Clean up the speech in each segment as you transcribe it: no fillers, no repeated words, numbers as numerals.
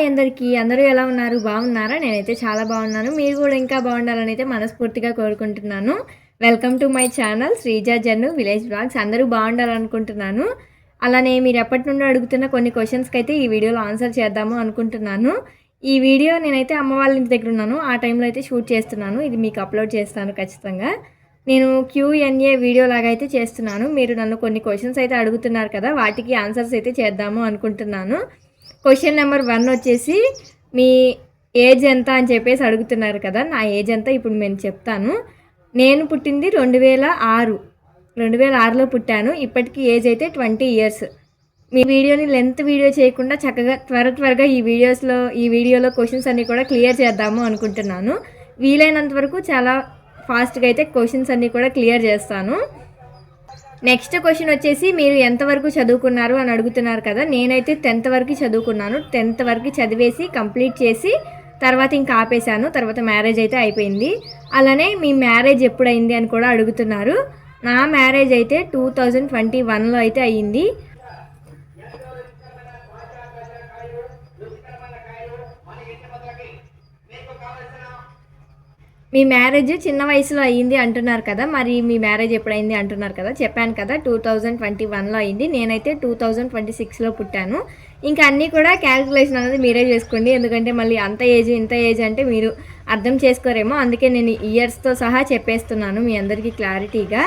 Hi అందరికీ, అందరూ ఎలా ఉన్నారు? బాగున్నారా? నేనైతే చాలా బాగున్నాను. మీరు కూడా ఇంకా బాగుండాలని అయితే మనస్ఫూర్తిగా కోరుకుంటున్నాను. Welcome to my channel Sreeja Jannu village blogs. అందరూ బాగుండాలనుకుంటున్నాను. అలానే మీరు ఎప్పటి నుండో అడుగుతున్న కొన్ని క్వశ్చన్స్కి అయితే ఈ వీడియోలో ఆన్సర్ చేద్దాము అనుకుంటున్నాను. ఈ వీడియో నేనైతే అమ్మ వాళ్ళ ఇంటి దగ్గర ఉన్నాను. ఆ టైంలో అయితే షూట్ చేస్తున్నాను. ఇది మీకు అప్లోడ్ చేస్తాను ఖచ్చితంగా. నేను Q&A వీడియో లాగా అయితే చేస్తున్నాను. మీరు నన్ను కొన్ని క్వశ్చన్స్ అయితే అడుగుతున్నారు కదా, వాటికి ఆన్సర్స్ అయితే చేద్దాము అనుకుంటున్నాను. క్వశ్చన్ నెంబర్ 1 వచ్చేసి, మీ ఏజ్ ఎంత అని చెప్పేసి అడుగుతున్నారు కదా. నా ఏజ్ ఎంత ఇప్పుడు నేను చెప్తాను. నేను పుట్టింది 2006లో పుట్టాను. ఇప్పటికీ ఏజ్ అయితే 20 ఇయర్స్. మీ వీడియోని లెంత్ వీడియో చేయకుండా చక్కగా త్వరగా ఈ వీడియోలో క్వశ్చన్స్ అన్నీ కూడా క్లియర్ చేద్దాము అనుకుంటున్నాను. వీలైనంత వరకు చాలా ఫాస్ట్గా అయితే క్వశ్చన్స్ అన్నీ కూడా క్లియర్ చేస్తాను. నెక్స్ట్ క్వశ్చన్ వచ్చేసి, మీరు ఎంతవరకు చదువుకున్నారు అని అడుగుతున్నారు కదా. నేనైతే 10th వరకు చదువుకున్నాను. 10th వరకు చదివేసి కంప్లీట్ చేసి తర్వాత ఇంకా ఆపేశాను. తర్వాత మ్యారేజ్ అయితే అయిపోయింది. అలానే మీ మ్యారేజ్ ఎప్పుడైంది అని కూడా అడుగుతున్నారు. నా మ్యారేజ్ అయితే 2021లో అయితే అయ్యింది. మీ మ్యారేజ్ చిన్న వయసులో అయ్యింది అంటున్నారు కదా. మరి మీ మ్యారేజ్ ఎప్పుడైంది అంటున్నారు కదా. చెప్పాను కదా 2021లో అయింది. నేనైతే 2026లో పుట్టాను. ఇంకా అన్నీ కూడా క్యాలిక్యులేషన్ అనేది మీరే చేసుకోండి. ఎందుకంటే మళ్ళీ అంత ఏజ్ ఇంత ఏజ్ అంటే మీరు అర్థం చేసుకోరేమో. అందుకే నేను ఇయర్స్తో సహా చెప్పేస్తున్నాను మీ అందరికీ క్లారిటీగా.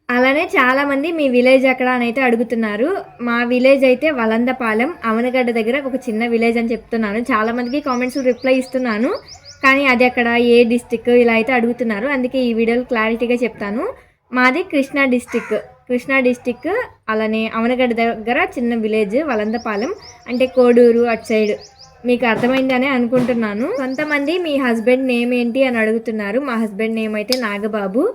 అలానే చాలామంది మీ విలేజ్ ఎక్కడ అని అయితే అడుగుతున్నారు. మా విలేజ్ అయితే వలందపాలెం, అవనగడ్డ దగ్గర ఒక చిన్న విలేజ్ అని చెప్తున్నాను. చాలామందికి కామెంట్స్ రిప్లై ఇస్తున్నాను, కానీ అది అక్కడ ఏ డిస్టిక్ ఇలా అయితే అడుగుతున్నారు. అందుకే ఈ వీడియోలో క్లారిటీగా చెప్తాను. మాది కృష్ణా డిస్టిక్. అలానే అవనగడ్డ దగ్గర చిన్న విలేజ్ వలందపాలెం, అంటే కోడూరు అటు సైడ్. మీకు అర్థమైందనే అనుకుంటున్నాను. కొంతమంది మీ హస్బెండ్ నేమ్ ఏంటి అని అడుగుతున్నారు. మా హస్బెండ్ నేమ్ అయితే నాగబాబు.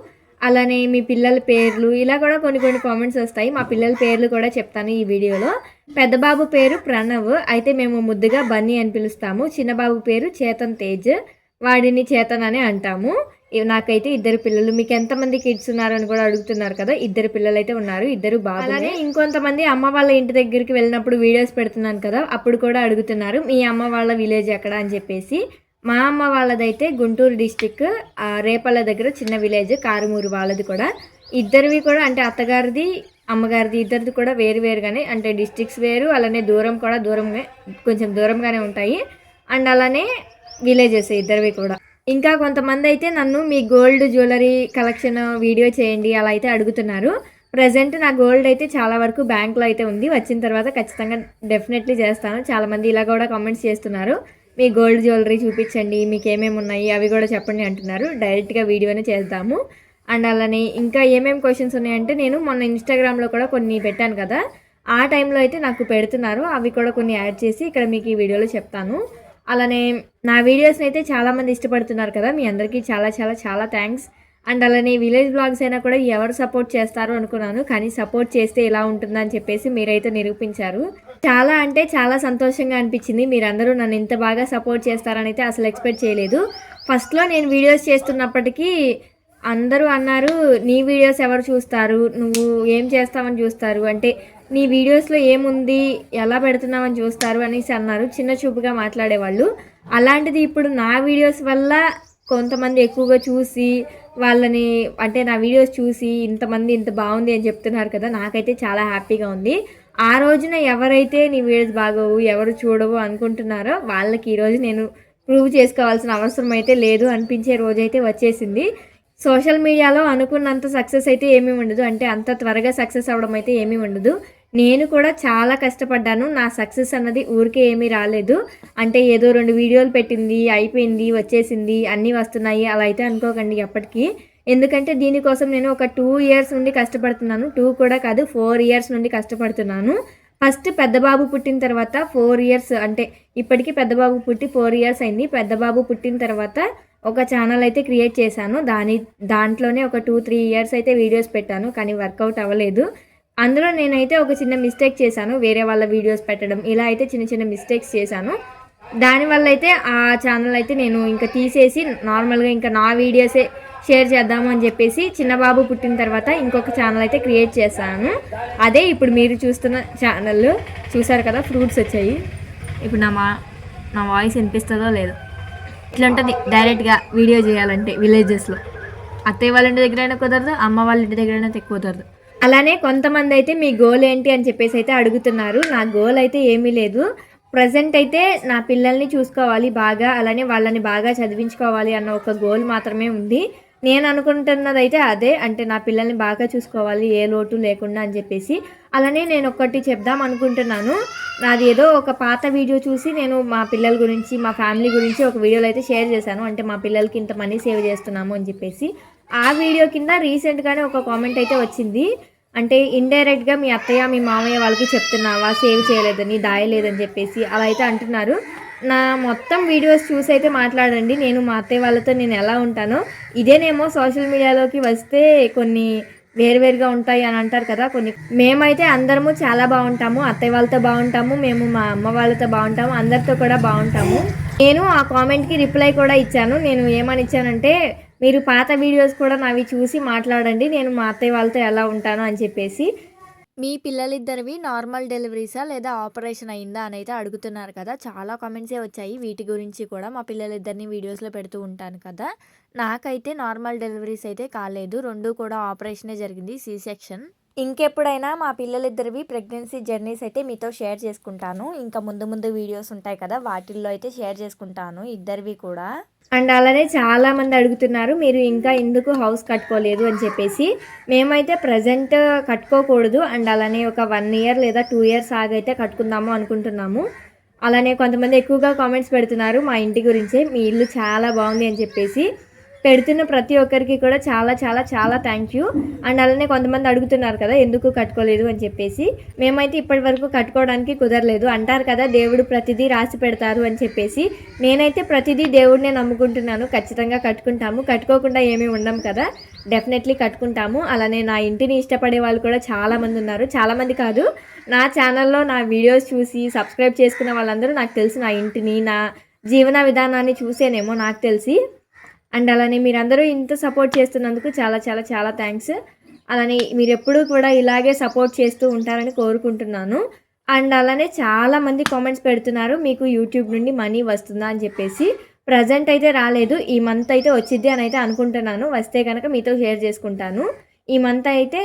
అలానే మీ పిల్లల పేర్లు ఇలా కూడా కొన్ని కామెంట్స్ వస్తాయి. మా పిల్లల పేర్లు కూడా చెప్తాను ఈ వీడియోలో. పెద్ద బాబు పేరు ప్రణవ్, అయితే మేము ముద్దుగా బన్నీ అని పిలుస్తాము. చిన్న బాబు పేరు చేతన్ తేజ్, వాడిని చేతన్ అని అంటాము. నాకైతే 2 పిల్లలు. మీకు ఎంతమంది కిడ్స్ ఉన్నారు అని కూడా అడుగుతున్నారు కదా. 2 పిల్లలు అయితే ఉన్నారు, 2 బాబులు. అలానే ఇంకొంతమంది అమ్మ వాళ్ళ ఇంటి దగ్గరికి వెళ్ళినప్పుడు వీడియోస్ పెడుతున్నాను కదా, అప్పుడు కూడా అడుగుతున్నారు మీ అమ్మ వాళ్ళ విలేజ్ ఎక్కడ అని చెప్పేసి. మా అమ్మ వాళ్ళదైతే గుంటూరు డిస్టిక్, రేపల్ల దగ్గర చిన్న విలేజ్ కారుమూరు. వాళ్ళది కూడా ఇద్దరివి కూడా, అంటే అత్తగారిది అమ్మగారిది ఇద్దరిది కూడా వేరుగానే, అంటే డిస్టిక్స్ వేరు. అలానే దూరం కూడా కొంచెం దూరంగానే ఉంటాయి. అండ్ అలానే విలేజెస్ ఇద్దరివి కూడా. ఇంకా కొంతమంది అయితే నన్ను మీ గోల్డ్ జ్యువెలరీ కలెక్షన్ వీడియో చేయండి అలా అయితే అడుగుతున్నారు. ప్రజెంట్ నా గోల్డ్ అయితే చాలా వరకు బ్యాంక్లో అయితే ఉంది. వచ్చిన తర్వాత ఖచ్చితంగా డెఫినెట్లీ చేస్తాను. చాలామంది ఇలా కూడా కామెంట్స్ చేస్తున్నారు, మీ గోల్డ్ జ్యువెలరీ చూపించండి, మీకు ఏమేమి ఉన్నాయి అవి కూడా చెప్పండి అంటున్నారు. డైరెక్ట్గా వీడియోనే చేద్దాము. అండ్ అలానే ఇంకా ఏమేమి క్వశ్చన్స్ ఉన్నాయంటే, నేను మొన్న ఇన్స్టాగ్రామ్లో కూడా కొన్ని పెట్టాను కదా, ఆ టైంలో అయితే నాకు పెడుతున్నారు. అవి కూడా కొన్ని యాడ్ చేసి ఇక్కడ మీకు ఈ వీడియోలో చెప్తాను. అలానే నా వీడియోస్ని అయితే చాలామంది ఇష్టపడుతున్నారు కదా, మీ అందరికీ చాలా చాలా చాలా థ్యాంక్స్. అండ్ అలానే విలేజ్ బ్లాగ్స్ అయినా కూడా ఎవరు సపోర్ట్ చేస్తారు అనుకున్నాను, కానీ సపోర్ట్ చేస్తే ఎలా ఉంటుందని చెప్పేసి మీరైతే నిరూపించారు. చాలా అంటే చాలా సంతోషంగా అనిపించింది. మీరందరూ నన్ను ఇంత బాగా సపోర్ట్ చేస్తారని అయితే అసలు ఎక్స్పెక్ట్ చేయలేదు. ఫస్ట్లో నేను వీడియోస్ చేస్తున్నప్పటికీ అందరూ అన్నారు, నీ వీడియోస్ ఎవరు చూస్తారు, నువ్వు ఏం చేస్తావని చూస్తారు, అంటే నీ వీడియోస్లో ఏముంది, ఎలా పెడుతున్నావని చూస్తారు అనేసి అన్నారు. చిన్న చూపుగా మాట్లాడేవాళ్ళు. అలాంటిది ఇప్పుడు నా వీడియోస్ వల్ల కొంతమంది ఎక్కువగా చూసి వాళ్ళని, అంటే నా వీడియోస్ చూసి ఇంతమంది ఇంత బాగుంది అని చెప్తున్నారు కదా, నాకైతే చాలా హ్యాపీగా ఉంది. ఆ రోజున ఎవరైతే నీ వీడియోస్ బాగోవు, ఎవరు చూడవు అనుకుంటున్నారో వాళ్ళకి ఈరోజు నేను ప్రూవ్ చేసుకోవాల్సిన అవసరం అయితే లేదు అనిపించే రోజైతే వచ్చేసింది. సోషల్ మీడియాలో అనుకున్నంత సక్సెస్ అయితే ఏమీ ఉండదు, అంటే అంత త్వరగా సక్సెస్ అవ్వడం అయితే ఏమీ ఉండదు. నేను కూడా చాలా కష్టపడ్డాను. నా సక్సెస్ అన్నది ఊరికే ఏమీ రాలేదు. అంటే ఏదో 2 వీడియోలు పెట్టింది అయిపోయింది వచ్చేసింది అన్నీ వస్తున్నాయి అలా అయితే అనుకోకండి ఎప్పటికీ. ఎందుకంటే దీనికోసం నేను ఒక 2 ఇయర్స్ నుండి కష్టపడుతున్నాను. 2 కూడా కాదు, 4 ఇయర్స్ నుండి కష్టపడుతున్నాను. ఫస్ట్ పెద్ద బాబు పుట్టిన తర్వాత 4 ఇయర్స్, అంటే ఇప్పటికీ పెద్ద బాబు పుట్టి 4 ఇయర్స్ అయింది. పెద్ద బాబు పుట్టిన తర్వాత ఒక ఛానల్ అయితే క్రియేట్ చేశాను. దాంట్లోనే ఒక 2-3 ఇయర్స్ అయితే వీడియోస్ పెట్టాను, కానీ వర్కౌట్ అవ్వలేదు. అందులో నేనైతే ఒక చిన్న మిస్టేక్ చేశాను, వేరే వాళ్ళ వీడియోస్ పెట్టడం ఇలా అయితే చిన్న మిస్టేక్స్ చేశాను. దానివల్ల అయితే ఆ ఛానల్ అయితే నేను ఇంకా తీసేసి నార్మల్గా ఇంకా నా వీడియోసే షేర్ చేద్దాము అని చెప్పేసి చిన్నబాబు పుట్టిన తర్వాత ఇంకొక ఛానల్ అయితే క్రియేట్ చేశాను. అదే ఇప్పుడు మీరు చూస్తున్న ఛానల్. చూసారు కదా, ఫ్రూట్స్ వచ్చాయి. ఇప్పుడు నా వాయిస్ వినిపిస్తుందో లేదో. ఇట్లా ఉంటుంది డైరెక్ట్గా వీడియో చేయాలంటే విలేజెస్లో. అత్తయ్య వాళ్ళ ఇంటి దగ్గరైనా కుదరదు, అమ్మ వాళ్ళ ఇంటి దగ్గరైనా కుదరదు. అలానే కొంతమంది అయితే మీ గోల్ ఏంటి అని చెప్పేసి అయితే అడుగుతున్నారు. నా గోల్ అయితే ఏమీ లేదు. ప్రజెంట్ అయితే నా పిల్లల్ని చూసుకోవాలి బాగా, అలానే వాళ్ళని బాగా చదివించుకోవాలి అన్న ఒక గోల్ మాత్రమే ఉంది. నేను అనుకుంటున్నదైతే అదే, అంటే నా పిల్లల్ని బాగా చూసుకోవాలి ఏ లోటు లేకుండా అని చెప్పేసి. అలానే నేను ఒకటి చెప్దాం అనుకుంటున్నాను. నాది ఏదో ఒక పాత వీడియో చూసి నేను మా పిల్లల గురించి, మా ఫ్యామిలీ గురించి ఒక వీడియోలో అయితే షేర్ చేశాను. అంటే మా పిల్లలకి ఇంత మనీ సేవ్ చేస్తున్నాము అని చెప్పేసి. ఆ వీడియో కింద రీసెంట్గానే ఒక కామెంట్ అయితే వచ్చింది. అంటే ఇండైరెక్ట్గా మీ అత్తయ్య మీ మామయ్య వాళ్ళకి చెప్తున్నావా సేవ్ చేయలేదని, దాయలేదని చెప్పేసి అలా అయితే అంటున్నారు. నా మొత్తం వీడియోస్ చూసి అయితే మాట్లాడండి. నేను మా అత్తయ్య వాళ్ళతో నేను ఎలా ఉంటానో ఇదేనేమో సోషల్ మీడియాలోకి వస్తే కొన్ని వేరువేరుగా ఉంటాయి అని అంటారు కదా. మేమైతే అందరము చాలా బాగుంటాము. అత్తయ్య వాళ్ళతో బాగుంటాము, మేము మా అమ్మ వాళ్ళతో బాగుంటాము, అందరితో కూడా బాగుంటాము. నేను ఆ కామెంట్కి రిప్లై కూడా ఇచ్చాను. నేను ఏమని ఇచ్చానంటే, మీరు పాత వీడియోస్ కూడా నావి చూసి మాట్లాడండి, నేను మా అత్తయ్య వాళ్ళతో ఎలా ఉంటానో అని చెప్పేసి. మీ పిల్లలిద్దరివి నార్మల్ డెలివరీసా లేదా ఆపరేషన్ అయిందా అని అయితే అడుగుతున్నారు కదా. చాలా కామెంట్సే వచ్చాయి వీటి గురించి కూడా. మా పిల్లలిద్దరిని వీడియోస్లో పెడుతూ ఉంటాను కదా. నాకైతే నార్మల్ డెలివరీస్ అయితే కాలేదు, రెండు కూడా ఆపరేషనే జరిగింది, సి సెక్షన్. ఇంకెప్పుడైనా మా పిల్లలిద్దరివి ప్రెగ్నెన్సీ జర్నీస్ అయితే మీతో షేర్ చేసుకుంటాను. ఇంకా ముందు ముందు వీడియోస్ ఉంటాయి కదా, వాటిల్లో అయితే షేర్ చేసుకుంటాను ఇద్దరివి కూడా. అండ్ అలానే చాలామంది అడుగుతున్నారు, మీరు ఇంకా ఎందుకు హౌస్ కట్టుకోలేదు అని చెప్పేసి. మేమైతే ప్రజెంట్ కట్టుకోకూడదు, అండ్ అలానే ఒక 1 ఇయర్ లేదా 2 ఇయర్స్ ఆగైతే కట్టుకుందాము అనుకుంటున్నాము. అలానే కొంతమంది ఎక్కువగా కామెంట్స్ పెడుతున్నారు మా ఇంటి గురించే, మీ ఇల్లు చాలా బాగుంది అని చెప్పేసి. పెడుతున్న ప్రతి ఒక్కరికి కూడా చాలా చాలా చాలా థ్యాంక్ యూ. అండ్ అలానే కొంతమంది అడుగుతున్నారు కదా ఎందుకు కట్టుకోలేదు అని చెప్పేసి. మేమైతే ఇప్పటి వరకు కట్టుకోవడానికి కుదరలేదు. అంటారు కదా దేవుడు ప్రతిదీ రాసి పెడతారు అని చెప్పేసి. నేనైతే ప్రతిదీ దేవుడినే నమ్ముకుంటున్నాను. ఖచ్చితంగా కట్టుకుంటాము, కట్టుకోకుండా ఏమీ ఉండం కదా, డెఫినెట్లీ కట్టుకుంటాము. అలానే నా ఇంటిని ఇష్టపడే వాళ్ళు కూడా చాలామంది ఉన్నారు. చాలామంది కాదు, నా ఛానల్లో నా వీడియోస్ చూసి సబ్స్క్రైబ్ చేసుకున్న వాళ్ళందరూ నాకు తెలిసి నా ఇంటిని, నా జీవన విధానాన్ని చూసేనేమో నాకు తెలిసి. అండ్ అలానే మీరందరూ ఇంత సపోర్ట్ చేస్తున్నందుకు చాలా చాలా చాలా థ్యాంక్స్. అలానే మీరు ఎప్పుడూ కూడా ఇలాగే సపోర్ట్ చేస్తూ ఉంటారని కోరుకుంటున్నాను. అండ్ అలానే చాలామంది కామెంట్స్ పెడుతున్నారు, మీకు యూట్యూబ్ నుండి మనీ వస్తుందా అని చెప్పేసి. ప్రజెంట్ అయితే రాలేదు, ఈ మంత్ అయితే వచ్చిద్ది అని అయితే అనుకుంటున్నాను. వస్తే కనుక మీతో షేర్ చేసుకుంటాను. ఈ మంత్ అయితే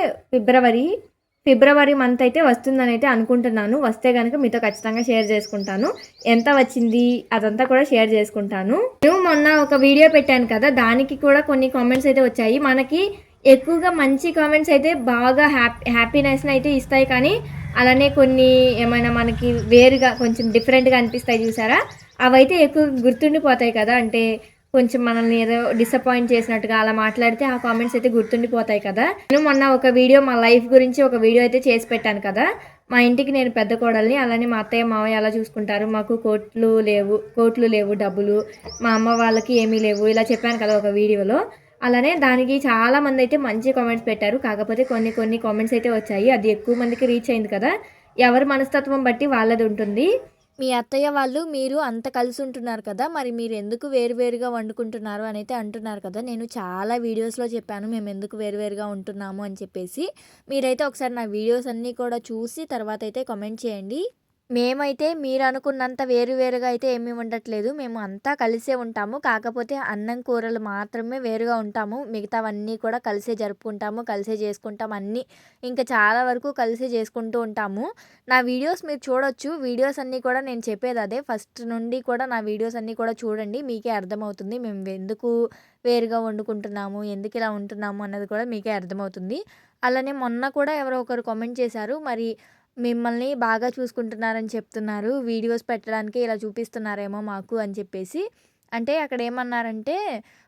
ఫిబ్రవరి మంత్ అయితే వస్తుందని అయితే అనుకుంటున్నాను. వస్తే కనుక మీతో ఖచ్చితంగా షేర్ చేసుకుంటాను. ఎంత వచ్చింది అదంతా కూడా షేర్ చేసుకుంటాను. నేను మొన్న ఒక వీడియో పెట్టాను కదా, దానికి కూడా కొన్ని కామెంట్స్ అయితే వచ్చాయి. మనకి ఎక్కువగా మంచి కామెంట్స్ అయితే బాగా హ్యాపీనెస్ని అయితే ఇస్తాయి, కానీ అలానే కొన్ని ఏమైనా మనకి వేరుగా కొంచెం డిఫరెంట్గా అనిపిస్తాయి చూసారా, అవైతే ఎక్కువ గుర్తుండిపోతాయి కదా. అంటే కొంచెం మనల్ని ఏదో డిసప్పాయింట్ చేసినట్టుగా అలా మాట్లాడితే ఆ కామెంట్స్ అయితే గుర్తుండిపోతాయి కదా. నేను మొన్న ఒక వీడియో మా లైఫ్ గురించి ఒక వీడియో అయితే చేసి పెట్టాను కదా. మా ఇంటికి నేను పెద్ద కోడల్ని, అలానే మా అత్తయ్య మావయ్య ఎలా చూసుకుంటారు, మాకు కోట్లు లేవు డబ్బులు, మా అమ్మ వాళ్ళకి ఏమీ లేవు, ఇలా చెప్పాను కదా ఒక వీడియోలో. అలానే దానికి చాలామంది అయితే మంచి కామెంట్స్ పెట్టారు. కాకపోతే కొన్ని కామెంట్స్ అయితే వచ్చాయి, అది ఎక్కువ మందికి రీచ్ అయింది కదా. ఎవరి మనస్తత్వం బట్టి వాళ్ళది ఉంటుంది. మీ అత్తయ్య వాళ్ళు మీరు అంత కలిసి ఉంటున్నారు కదా, మరి మీరు ఎందుకు వేరువేరుగా వండుకుంటున్నారు అని అయితే అంటున్నారు కదా. నేను చాలా వీడియోస్లో చెప్పాను మేము ఎందుకు వేరువేరుగా ఉంటున్నాము అని చెప్పేసి. మీరైతే ఒకసారి నా వీడియోస్ అన్నీ కూడా చూసి తర్వాత అయితే కామెంట్ చేయండి. మేమైతే మీరు అనుకున్నంత వేరువేరుగా అయితే ఏమీ ఉండట్లేదు, మేము అంతా కలిసే ఉంటాము. కాకపోతే అన్నం కూరలు మాత్రమే వేరుగా ఉంటాము, మిగతావన్నీ కూడా కలిసే జరుపుకుంటాము, కలిసే చేసుకుంటాం అన్నీ. ఇంకా చాలా వరకు కలిసే చేసుకుంటూ ఉంటాము. నా వీడియోస్ మీరు చూడొచ్చు, వీడియోస్ అన్నీ కూడా నేను చెప్పేది అదే. ఫస్ట్ నుండి కూడా నా వీడియోస్ అన్నీ కూడా చూడండి, మీకే అర్థమవుతుంది మేము ఎందుకు వేరుగా వండుకుంటున్నాము, ఎందుకు ఇలా ఉంటున్నాము అన్నది కూడా మీకే అర్థమవుతుంది. అలానే మొన్న కూడా ఎవరో ఒకరు కామెంట్ చేశారు, మరి మిమ్మల్ని బాగా చూసుకుంటున్నారని చెప్తున్నారు, వీడియోస్ పెట్టడానికి ఇలా చూపిస్తున్నారేమో మాకు అని చెప్పేసి. అంటే అక్కడ ఏమన్నారంటే,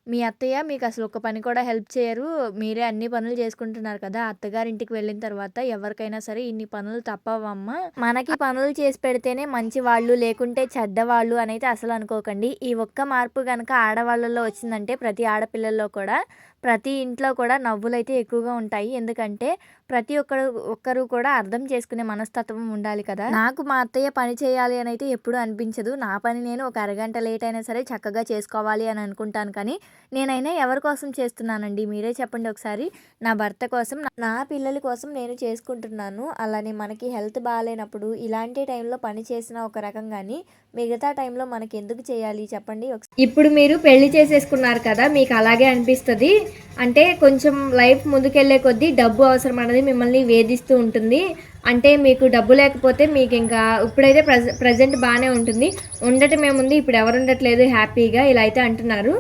మీ అత్తయ్య మీకు అసలు ఒక పని కూడా హెల్ప్ చేయరు, మీరే అన్ని పనులు చేసుకుంటున్నారు కదా, అత్తగారింటికి వెళ్ళిన తర్వాత ఎవరికైనా సరే ఇన్ని పనులు తప్పవమ్మా, మనకి పనులు చేసి పెడితేనే మంచి వాళ్ళు, లేకుంటే చెడ్డవాళ్ళు అని అయితే అసలు అనుకోకండి. ఈ ఒక్క మార్పు కనుక ఆడవాళ్ళలో వచ్చిందంటే ప్రతి ఆడపిల్లల్లో కూడా, ప్రతి ఇంట్లో కూడా నవ్వులైతే ఎక్కువగా ఉంటాయి. ఎందుకంటే ప్రతి ఒక్కరు కూడా అర్థం చేసుకునే మనస్తత్వం ఉండాలి కదా. నాకు మా అత్తయ్య పని చేయాలి అని అయితే ఎప్పుడూ అనిపించదు. నా పని నేను ఒక అరగంట లేట్ అయినా సరే చక్కగా చేసుకోవాలి అని అనుకుంటాను. కానీ నేనైనా ఎవరి కోసం చేస్తున్నానండి, మీరే చెప్పండి ఒకసారి. నా భర్త కోసం, నా పిల్లల కోసం నేను చేసుకుంటున్నాను. అలానే మనకి హెల్త్ బాగాలేనప్పుడు ఇలాంటి టైంలో పని చేసిన ఒక రకం కానీ మిగతా టైంలో మనకి ఎందుకు చేయాలి చెప్పండి. ఇప్పుడు మీరు పెళ్లి చేసేసుకున్నారు కదా, మీకు అలాగే అనిపిస్తుంది. అంటే కొంచెం లైఫ్ ముందుకెళ్లే కొద్దీ డబ్బు అవసరం అనేది మిమ్మల్ని వేధిస్తూ ఉంటుంది. అంటే మీకు డబ్బు లేకపోతే మీకు ఇంకా ఇప్పుడైతే ప్రజెంట్ బాగానే ఉంటుంది, ఉండటం ఏముంది, ఇప్పుడు ఎవరు ఉండట్లేదు హ్యాపీగా ఇలా అయితే అంటున్నారు.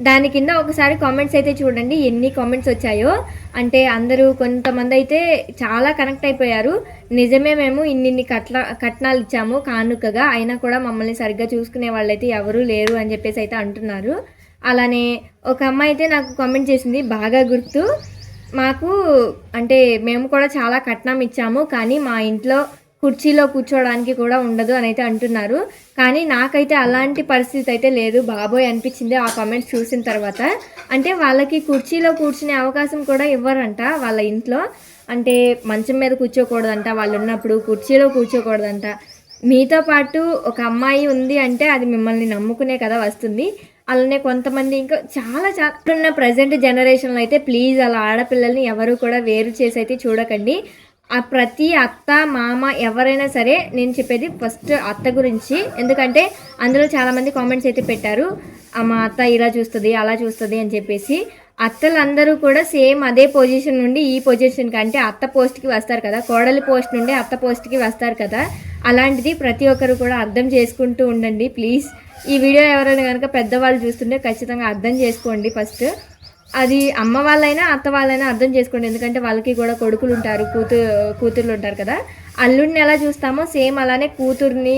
దాని కింద ఒకసారి కామెంట్స్ అయితే చూడండి ఎన్ని కామెంట్స్ వచ్చాయో. అంటే అందరూ కొంతమంది అయితే చాలా కనెక్ట్ అయిపోయారు. నిజమే, మేము ఇన్నిన్ని కట్నాలు ఇచ్చాము కానుకగా, అయినా కూడా మమ్మల్ని సరిగ్గా చూసుకునే వాళ్ళైతే ఎవరూ లేరు అని చెప్పేసి అయితే అంటున్నారు. అలానే ఒక అమ్మాయి అయితే నాకు కామెంట్ చేసింది, బాగా గుర్తు, మాకు అంటే మేము కూడా చాలా కట్నం ఇచ్చాము, కానీ మా ఇంట్లో కుర్చీలో కూర్చోవడానికి కూడా ఉండదు అని అయితే అంటున్నారు. కానీ నాకైతే అలాంటి పరిస్థితి అయితే లేదు బాబోయ్ అనిపించింది ఆ కామెంట్స్ చూసిన తర్వాత. అంటే వాళ్ళకి కుర్చీలో కూర్చునే అవకాశం కూడా ఇవ్వరంట వాళ్ళ ఇంట్లో. అంటే మంచం మీద కూర్చోకూడదంట, వాళ్ళు ఉన్నప్పుడు కుర్చీలో కూర్చోకూడదంట. మీతో పాటు ఒక అమ్మాయి ఉంది అంటే అది మిమ్మల్ని నమ్ముకునే కదా వస్తుంది. అలానే కొంతమంది ఇంకా చాలా ఉన్న ప్రజెంట్ జనరేషన్లో అయితే ప్లీజ్ అలా ఆడపిల్లల్ని ఎవరు కూడా వేరు చేసి అయితే చూడకండి. ఆ ప్రతి అత్త మామ ఎవరైనా సరే, నేను చెప్పేది ఫస్ట్ అత్త గురించి. ఎందుకంటే అందులో చాలామంది కామెంట్స్ అయితే పెట్టారు, మా అత్త ఇలా చూస్తుంది అలా చూస్తుంది అని చెప్పేసి. అత్తలందరూ కూడా సేమ్ అదే పొజిషన్ నుండి ఈ పొజిషన్కి, అంటే అత్త పోస్ట్కి వస్తారు కదా, కోడలి పోస్ట్ నుండి అత్త పోస్ట్కి వస్తారు కదా. అలాంటిది ప్రతి ఒక్కరు కూడా అర్థం చేసుకుంటూ ఉండండి ప్లీజ్. ఈ వీడియో ఎవరైనా కనుక పెద్దవాళ్ళు చూస్తుంటే ఖచ్చితంగా అర్థం చేసుకోండి ఫస్ట్. అది అమ్మ వాళ్ళైనా అత్త వాళ్ళైనా అర్థం చేసుకోండి. ఎందుకంటే వాళ్ళకి కూడా కొడుకులు ఉంటారు, కూతుర్లు ఉంటారు కదా. అల్లుడిని ఎలా చూస్తామో సేమ్ అలానే కూతుర్ని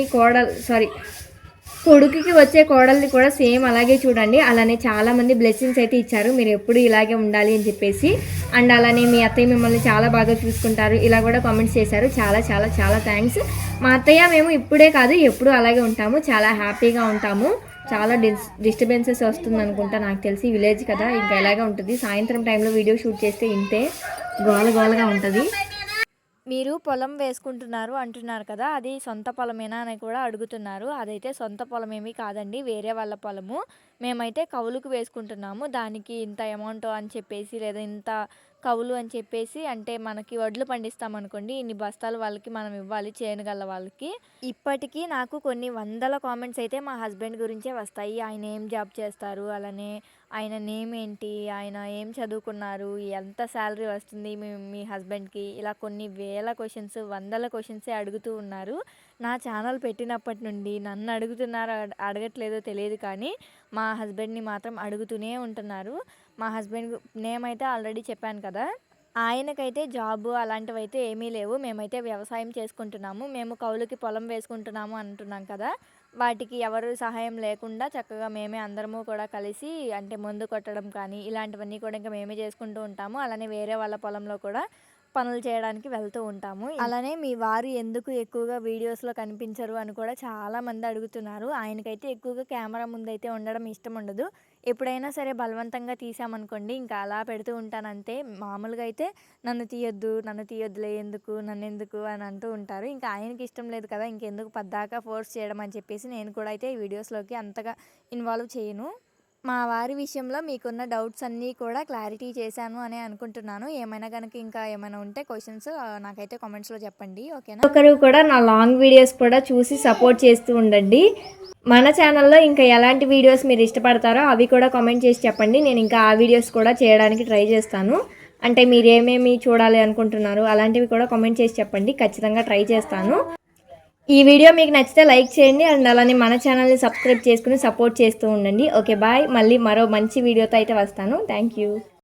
కొడుకుకి వచ్చే కోడల్ని కూడా సేమ్ అలాగే చూడండి. అలానే చాలామంది బ్లెస్సింగ్స్ అయితే ఇచ్చారు, మీరు ఎప్పుడు ఇలాగే ఉండాలి అని చెప్పేసి. అండ్ అలానే మీ అత్తయ్య మిమ్మల్ని చాలా బాగా చూసుకుంటారు ఇలా కూడా కామెంట్స్ చేశారు. చాలా చాలా చాలా థ్యాంక్స్. మా అత్తయ్య మేము ఇప్పుడే కాదు ఎప్పుడు అలాగే ఉంటాము, చాలా హ్యాపీగా ఉంటాము. చాలా డిస్టర్బెన్సెస్ వస్తుంది అనుకుంటా, నాకు తెలిసి విలేజ్ కదా ఇంకా ఎలాగే ఉంటుంది. సాయంత్రం టైంలో వీడియో షూట్ చేస్తే ఇంతే గోలగా ఉంటుంది. మీరు పొలం వేసుకుంటున్నారు అంటున్నారు కదా, అది సొంత పొలమేనా అని కూడా అడుగుతున్నారు. అదైతే సొంత పొలం ఏమీ కాదండి, వేరే వాళ్ళ పొలము. మేమైతే కౌలుకు వేసుకుంటున్నాము. దానికి ఇంత అమౌంట్ అని చెప్పేసి, లేదా ఇంత కౌలు అని చెప్పేసి, అంటే మనకి వడ్లు పండిస్తామనుకోండి, ఇన్ని బస్తాలు వాళ్ళకి మనం ఇవ్వాలి, చేనుగల వాళ్ళకి. ఇప్పటికీ నాకు కొన్ని వందల కామెంట్స్ అయితే మా హస్బెండ్ గురించే వస్తాయి. ఆయన ఏం జాబ్ చేస్తారు, అలానే ఆయన నేమ్ ఏంటి, ఆయన ఏం చదువుకున్నారు, ఎంత శాలరీ వస్తుంది మీ హస్బెండ్కి, ఇలా కొన్ని వేల క్వశ్చన్స్, వందల క్వశ్చన్సే అడుగుతూ ఉన్నారు. నా ఛానల్ పెట్టినప్పటి నుండి నన్ను అడుగుతున్నారో అడగట్లేదో తెలియదు, కానీ మా హస్బెండ్ని మాత్రం అడుగుతూనే ఉంటున్నారు. మా హస్బెండ్ నేమ్ అయితే ఆల్రెడీ చెప్పాను కదా. ఆయనకైతే జాబు అలాంటివి అయితే ఏమీ లేవు. మేమైతే వ్యవసాయం చేసుకుంటున్నాము. మేము కౌలుకి పొలం వేసుకుంటున్నాము అంటున్నాం కదా, వాటికి ఎవరు సహాయం లేకుండా చక్కగా మేమే అందరము కూడా కలిసి, అంటే మందు కొట్టడం కానీ ఇలాంటివన్నీ కూడా ఇంకా మేమే చేసుకుంటూ ఉంటాము. అలానే వేరే వాళ్ళ పొలంలో కూడా పనులు చేయడానికి వెళ్తూ ఉంటాము. అలానే మీ వారు ఎందుకు ఎక్కువగా వీడియోస్లో కనిపించరు అని కూడా చాలామంది అడుగుతున్నారు. ఆయనకైతే ఎక్కువగా కెమెరా ముందైతే ఉండడం ఇష్టం ఉండదు. ఎప్పుడైనా సరే బలవంతంగా తీసామనుకోండి ఇంకా అలా పెడుతూ ఉంటానంతే. మామూలుగా అయితే నన్ను తీయొద్దులే, నన్ను ఎందుకు అని అంటూ ఉంటారు. ఇంకా ఆయనకి ఇష్టం లేదు కదా, ఇంకెందుకు పద్దాకా ఫోర్స్ చేయడం అని చెప్పేసి నేను కూడా అయితే ఈ వీడియోస్లోకి అంతగా ఇన్వాల్వ్ చేయను. మా వారి విషయంలో మీకున్న డౌట్స్ అన్నీ కూడా క్లారిటీ చేశాను అని అనుకుంటున్నాను. ఏమైనా కనుక ఇంకా ఏమైనా ఉంటే క్వశ్చన్స్ నాకైతే కామెంట్స్లో చెప్పండి, ఓకేనా. ఒకరు కూడా నా లాంగ్ వీడియోస్ కూడా చూసి సపోర్ట్ చేస్తూ ఉండండి. మన ఛానల్లో ఇంకా ఎలాంటి వీడియోస్ మీరు ఇష్టపడతారో అవి కూడా కామెంట్ చేసి చెప్పండి. నేను ఇంకా ఆ వీడియోస్ కూడా చేయడానికి ట్రై చేస్తాను. అంటే మీరు ఏమేమి చూడాలి అనుకుంటున్నారు అలాంటివి కూడా కామెంట్ చేసి చెప్పండి, ఖచ్చితంగా ట్రై చేస్తాను. ఈ వీడియో మీకు నచ్చితే లైక్ చేయండి. అండ్ అలానే మన ఛానల్ని సబ్స్క్రైబ్ చేసుకుని సపోర్ట్ చేస్తూ ఉండండి. ఓకే బాయ్, మళ్ళీ మరో మంచి వీడియోతో అయితే వస్తాను. Thank you.